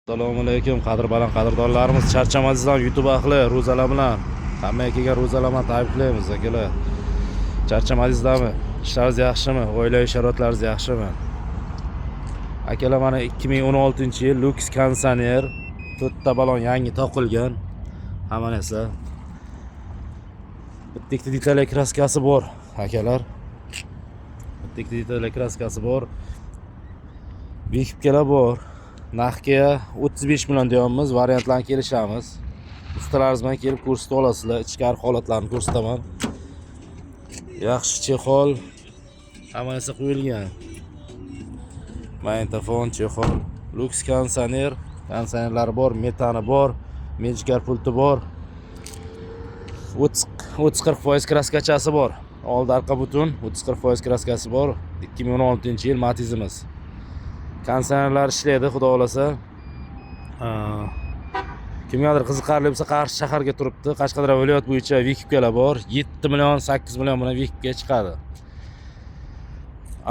Assalomu alaykum qadrbaland qadrdonlarimiz, charchamadingizlar YouTube ahli. Ro'zalar bilan hammaga kelgan ro'zalarni tabriklaymiz akalar. Charchamadingizlarmi? Ishlaringiz yaxshimi? Oilaviy sharoitlaringiz yaxshimi? Akalar, mana 2016-yil Lux konditsioner, to'rtta balon yangi to'qilgan. Hamma narsa. Bitta detal kraskasi bor akalar. Bitta detal kraskasi bor. Vikipkalar bor. Narxga 35 million deyapmiz, variantlarni kelishamiz. Ustalaringiz bilan kelib ko'rsatib olasizlar, ichkari holatlarni ko'rsataman. Yaxshi chexol, hamma narsa qo'yilgan. Magnitofon, chexol, Lux konditsioner, konditsionerlari bor, metani bor, mejgar pulti bor. 30-40% kraskachasi bor. Old arqa butun 30-40% kraskasi bor. 2016-yil Matizimiz. Konditsionerlar ishlaydi, xudo xolasa. Kimgadir qiziqarli bo'lsa, Qarshi shaharga turibdi. Qashqadaryo viloyat bo'yicha Vikipkalar bor. 7 million, 8 million bilan Vikipka chiqadi.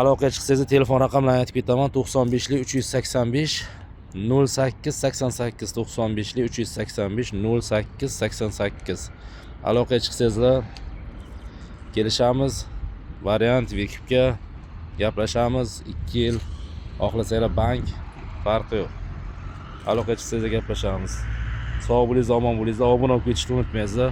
Aloqaga chiqsangiz telefon raqamlarini aytib ketaman. 95-385 0888 95-385 0888. Aloqaga chiqsangizlar kelishamiz. Variant Vikipka gaplashamiz. 2 yil xohlasanglar bank, farqi yo'q. Aloqaga chiqsangizlar gaplashamiz. Sog' bo'lingizlar, omon bo'lingizlar. Obuna bo'lib ketishni unutmaysizlar.